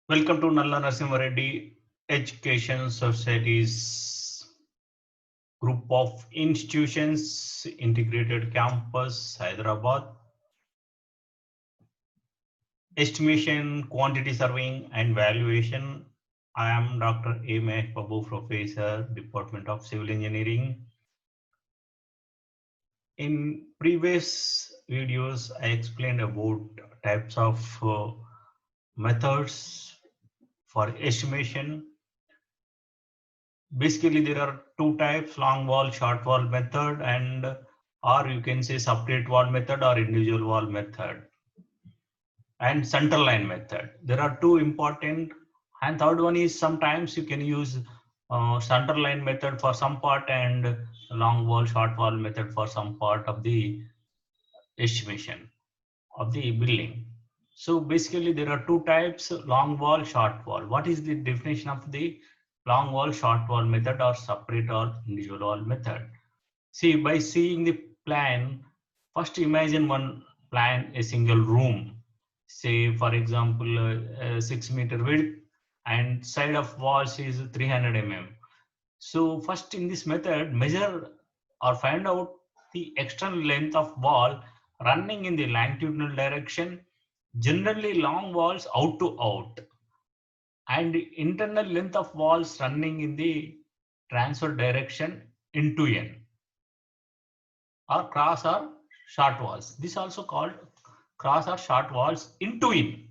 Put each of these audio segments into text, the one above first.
Welcome to Nalla Narasimha Reddy Education Society's group of institutions, integrated campus, Hyderabad. Estimation, quantity surveying, and valuation. I am Dr. A. Mesh Babu, Professor, Department of Civil Engineering. In previous videos, I explained about types of methods for estimation. Basically, there are two types: long wall, short wall method, and or you can say separate wall method or individual wall method, and center line method. There are two important, and third one is sometimes you can use center line method for some part and long wall, short wall method for some part of the estimation of the building. So basically there are two types: long wall, short wall. What is the definition of the long wall, short wall method or separate or individual wall method? See, by seeing the plan, first imagine one plan, a single room, say for example 6 meter width and side of walls is 300 mm. So first in this method, measure or find out the external length of wall running in the longitudinal direction, generally long walls out to out, and internal length of walls running in the transverse direction into N, or cross or short walls. This also called cross or short walls into in.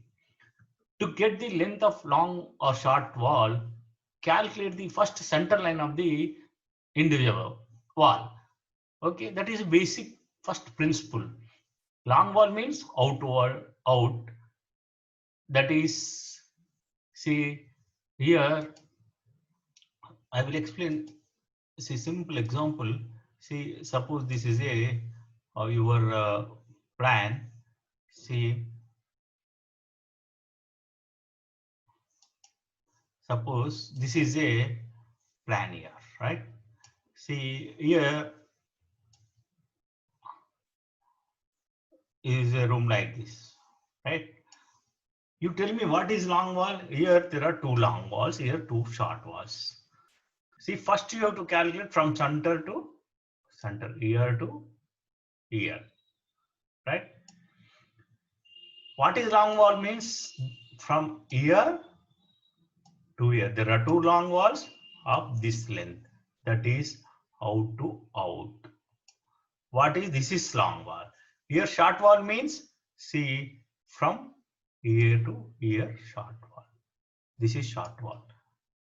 To get the length of long or short wall, calculate the first center line of the individual wall. Okay, that is basic first principle. Long wall means outward out. That is, see here I will explain. See, simple example. See, suppose this is a your plan. See, suppose this is a plan here, right? See, here is a room like this, right? You tell me what is long wall? Here there are two long walls, here two short walls. See, first you have to calculate from center to center, here to here, right? What is long wall means? From here to here. There are two long walls of this length. That is out to out. What is this? Is long wall. Here short wall means, see, from here to here short wall. This is short wall.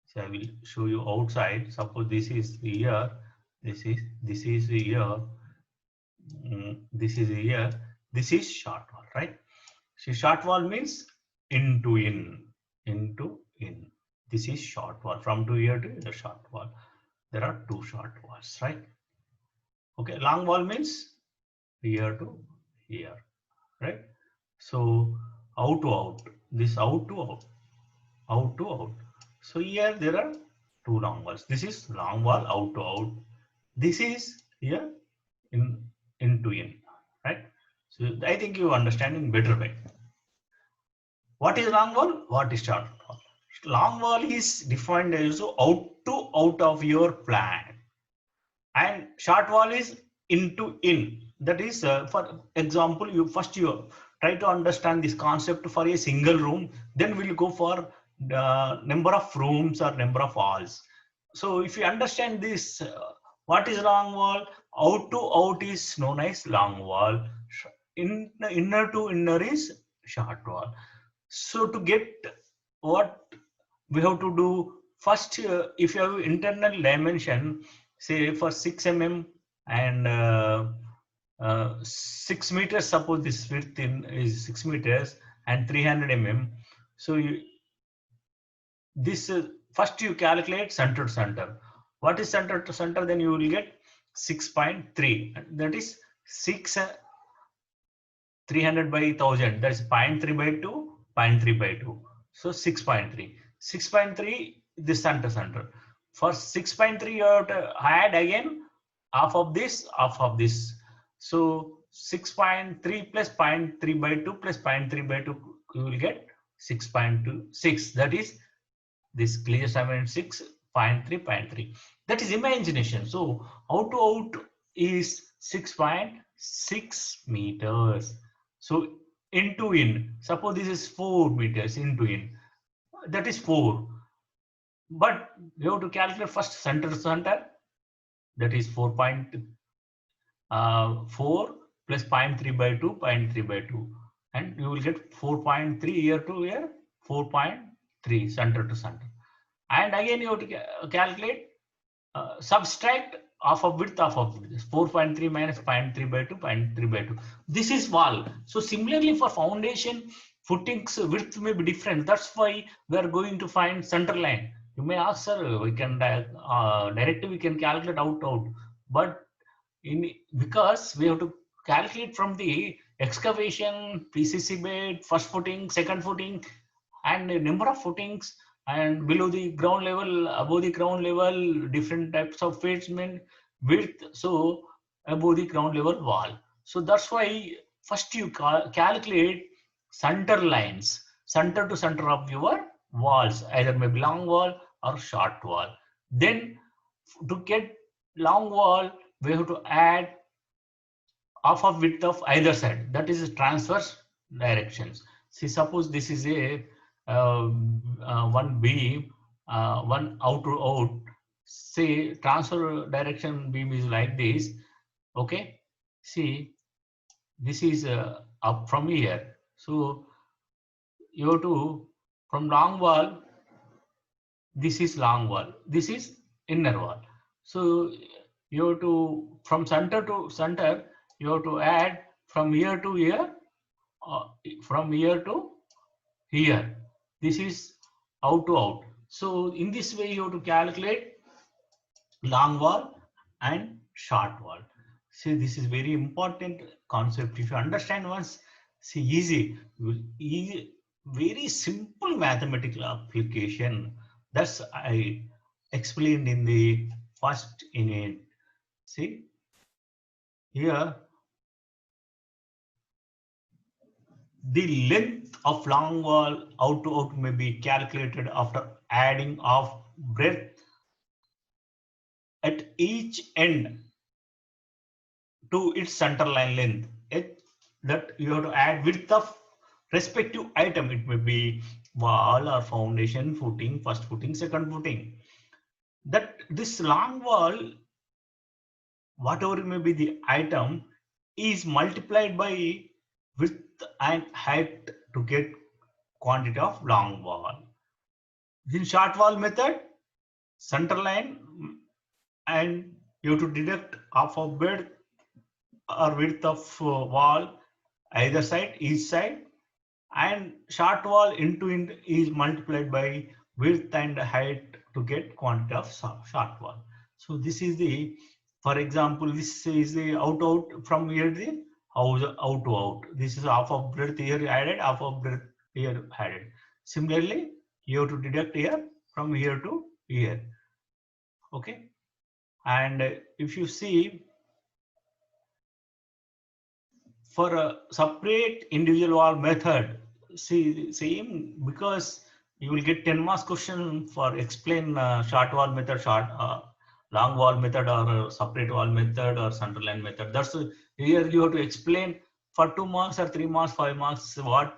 So I will show you outside. Suppose this is here. This is here. This is here. This is short wall, right? See, short wall means into in, into in. This is short wall. From to here to the short wall. There are two short walls, right? Okay, long wall means here to here, right? So out to out. This out to out, out to out. So here there are two long walls. This is long wall out to out. This is here into in, right? So I think you understand in better way. What is long wall? What is short wall? Long wall is defined as out to out of your plan, and short wall is into in. That is, for example, you try to understand this concept for a single room. Then we'll go for the number of rooms or number of walls. So if you understand this, what is long wall? Out to out is known as long wall. Inner to inner is short wall. So to get what we have to do first, if you have internal dimension, say for 6 mm and 6 meters, suppose this width is 6 meters and 300 mm. So this first you calculate center to center. What is center to center? Then you will get 6.3. That is 300 by 1000. That's 0.3 by 2, 0.3 by 2. So 6.3. 6.3 this center. For 6.3 you have to add again half of this, half of this. So 6.3 plus 0.3 by 2 plus 0.3 by 2, you will get 6.26. That is this clear 6, 0.3, 0.3. That is imagination. So out to out is 6.6 meters. So in to in, suppose this is 4 meters in to in, that is 4. But you have to calculate first center to center, that is 4.4 plus 0.3 by 2, 0.3 by 2. And you will get 4.3 here to here, 4.3 center to center. And again you have to calculate, subtract half of width, half of width. 4.3 minus 0.3 by 2, 0.3 by 2. This is wall. So similarly for foundation, footings width may be different. That's why we are going to find center line. You may ask, sir, we can directly we can calculate out, but because we have to calculate from the excavation, PCC bed, first footing, second footing, and the number of footings, and below the ground level, above the ground level, different types of basement width. So above the ground level wall. So that's why first you calculate center lines, center to center of your walls, either maybe long wall or short wall. Then to get long wall, we have to add half of width of either side. That is transverse directions. See, suppose this is a one beam, one out to out. Say transfer direction beam is like this. Okay. See, this is up from here. So you have to, from long wall, this is long wall, this is inner wall. So you have to, from center to center, you have to add from here to here, from here to here. This is out to out. So in this way you have to calculate long wall and short wall. See, this is very important concept. If you understand once, see, easy, very simple mathematical application. That's I explained in the first unit. See, here the length of long wall out to out may be calculated after adding of breadth at each end to its center line length. That you have to add width of respective item. It may be wall or foundation, footing, first footing, second footing. That this long wall, whatever may be the item, is multiplied by width and height to get quantity of long wall. In short wall method, center line, and you have to deduct half of breadth or width of wall, either side, each side, and short wall into is multiplied by width and height to get quantity of short wall. So this is the, for example, this is the out from here, the out to out. This is half of breadth here added, half of breadth here added. Similarly, you have to deduct here from here to here. Okay, and if you see, for a separate individual wall method, see, same, because you will get 10 marks question for explain short wall method, long wall method, or separate wall method, or center line method. That's here you have to explain for 2 marks or 3 marks, 5 marks. What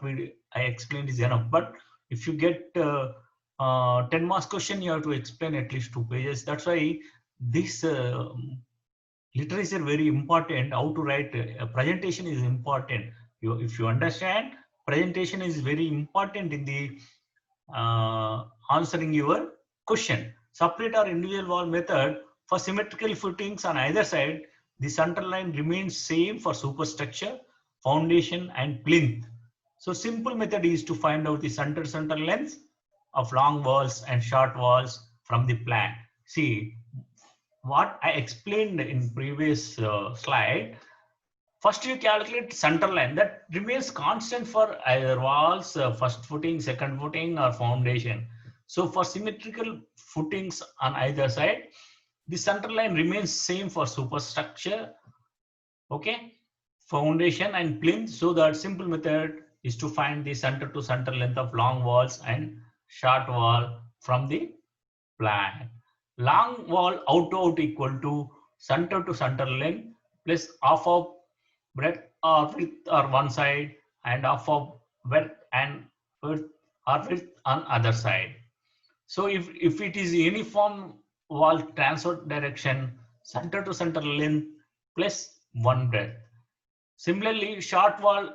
I explained is enough. But if you get 10 marks question, you have to explain at least 2 pages. That's why this literature very important. How to write a presentation is important. If you understand, presentation is very important in the answering your question. Separate or individual wall method, for symmetrical footings on either side, the center line remains same for superstructure, foundation, and plinth. So simple method is to find out the center length of long walls and short walls from the plan. See, what I explained in previous slide, first you calculate center line that remains constant for either walls, first footing, second footing, or foundation. So for symmetrical footings on either side, the center line remains same for superstructure, okay, foundation, and plinth. So that simple method is to find the center to center length of long walls and short wall from the plan. Long wall out to out equal to center length plus half of breadth or width on one side and half of breadth and width or width on other side. So if it is uniform wall transverse direction, center to center length plus one breadth. Similarly, short wall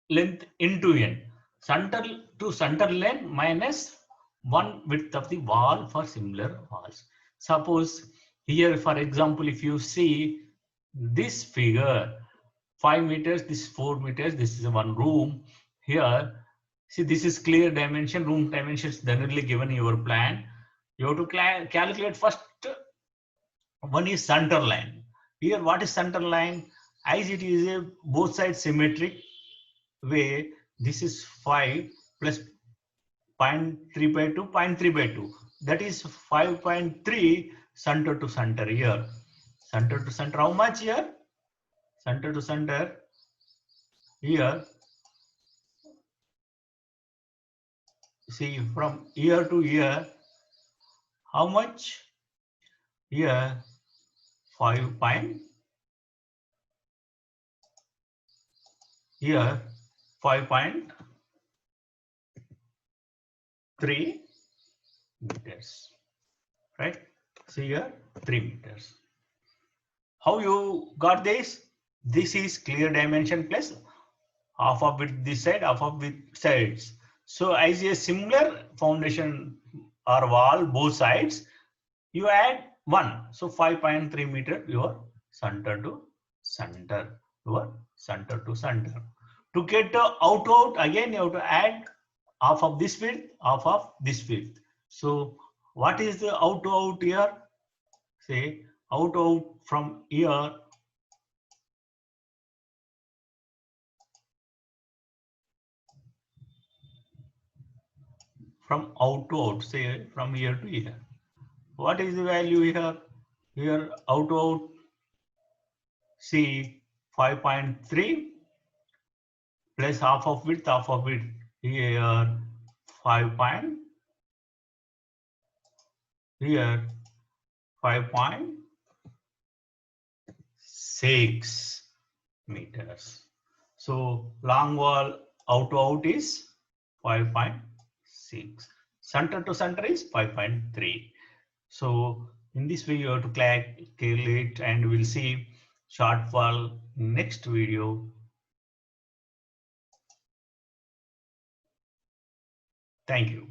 length into n, center to center length minus one width of the wall for similar walls. Suppose here, for example, if you see this figure, 5 meters, this is 4 meters, this is one room. Here, see, this is clear dimension, room dimensions generally given in your plan. You have to calculate first one is center line. Here, what is center line? As it is a both sides symmetric way, this is 5 plus 0.3 by 2, 0.3 by 2. That is 5.3 center to center here. Center to center, how much here? Center to center here. See, from year to year, how much? Here, 5 point. Here, 5.3 meters, right? See here, 3 meters. How you got this? This is clear dimension plus half of it this side, half of it sides. So as a similar foundation or wall, both sides, you add 1. So 5.3 meter, your center to center, your center to center. To get out, again you have to add half of this width, half of this width. So what is the out here? Say out from here. From out to out, say from here to here. What is the value here? Here out, see 5.3 plus half of width, here 5. Here 5.6 meters. So long wall out to out is 5.6. Center to center is 5.3. So in this way you have to calculate, and we'll see short wall next video. Thank you.